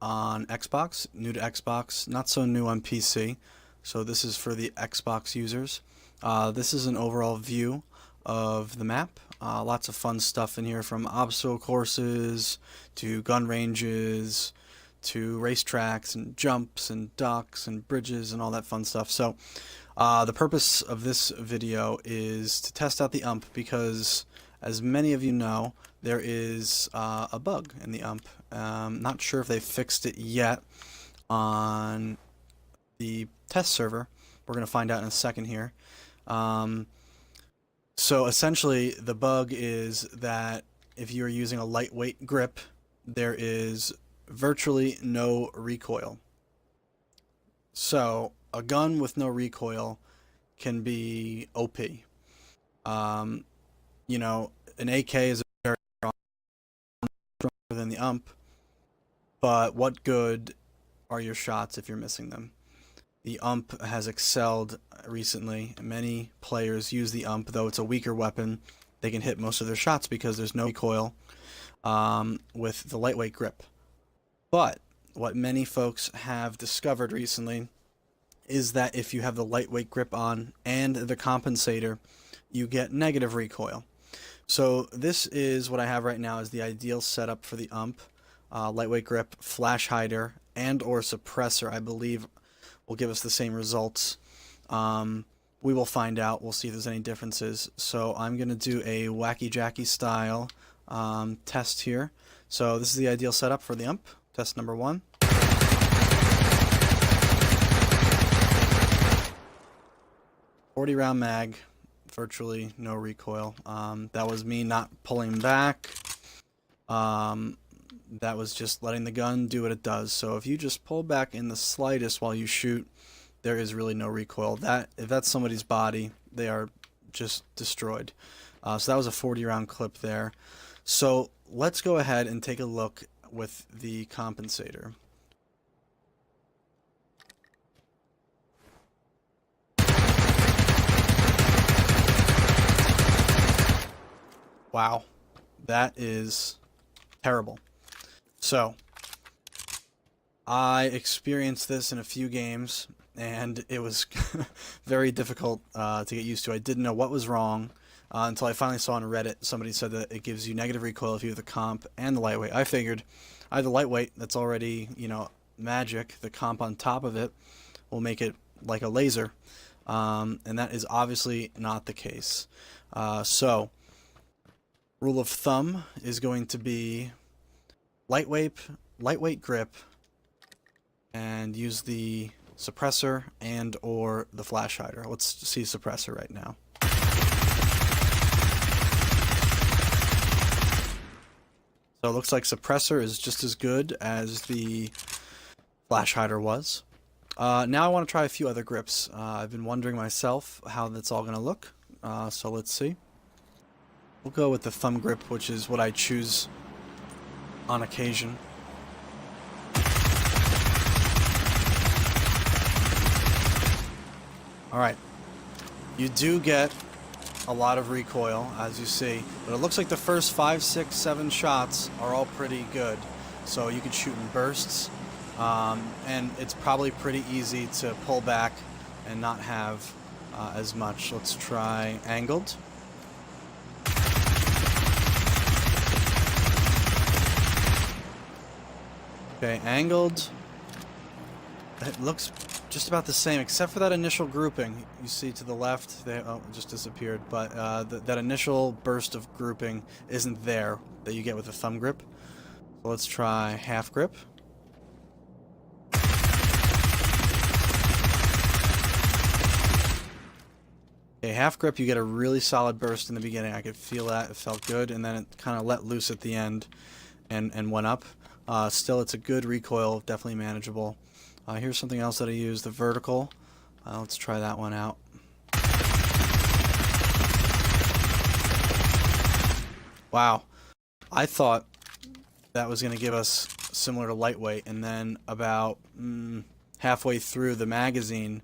on Xbox, new to Xbox, not so new on PC. So this is for the Xbox users. This is an overall view of the map. Lots of fun stuff in here, from obstacle courses to gun ranges to racetracks and jumps and docks and bridges and all that fun stuff. So the purpose of this video is to test out the UMP because, as many of you know, there is a bug in the UMP. Not sure if they fixed it yet on the test server. We're going to find out in a second here. So essentially the bug is that if you're using a lightweight grip, there is virtually no recoil. So a gun with no recoil can be OP. You know, an AK is very stronger than the UMP, but what good are your shots if you're missing them? The UMP has excelled recently. Many players use the UMP, though it's a weaker weapon. They can hit most of their shots because there's no recoil with the lightweight grip. But what many folks have discovered recently is that if you have the lightweight grip on and the compensator, you get negative recoil. So this is what I have right now, is the ideal setup for the UMP. Lightweight grip, flash hider, and or suppressor, I believe, will give us the same results. We will find out. We'll see if there's any differences. So I'm going to do a wacky jacky style test here. So this is the ideal setup for the UMP. Test number 1. .40 round mag, virtually no recoil. That was me not pulling back. That was just letting the gun do what it does. So if you just pull back in the slightest while you shoot, there is really no recoil. If that's somebody's body, they are just destroyed. So that was a 40 round clip there. So let's go ahead and take a look with the compensator. Wow, that is terrible. So I experienced this in a few games, and it was very difficult to get used to. I didn't know what was wrong until I finally saw on Reddit somebody said that it gives you negative recoil if you have the comp and the lightweight. I figured I have the lightweight, that's already, you know, magic. The comp on top of it will make it like a laser, and that is obviously not the case. So rule of thumb is going to be lightweight grip, and use the suppressor and or the flash hider. Let's see suppressor right now. So it looks like suppressor is just as good as the flash hider was. Now I want to try a few other grips. I've been wondering myself how that's all going to look. So let's see. We'll go with the thumb grip, which is what I choose on occasion. Alright, you do get a lot of recoil, as you see, but it looks like the first 5, 6, 7 shots are all pretty good. So you can shoot in bursts, and it's probably pretty easy to pull back and not have as much. Let's try angled. Okay, angled. It looks just about the same, except for that initial grouping. You see to the left, it just disappeared, but that initial burst of grouping isn't there that you get with a thumb grip. So let's try half grip. Okay, half grip, you get a really solid burst in the beginning. I could feel that. It felt good, and then it kind of let loose at the end and went up. Still, it's a good recoil, definitely manageable. Here's something else that I use, the vertical. Let's try that one out. Wow, I thought that was going to give us similar to lightweight, and then about halfway through the magazine,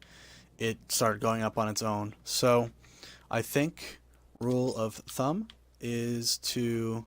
it started going up on its own. So I think rule of thumb is to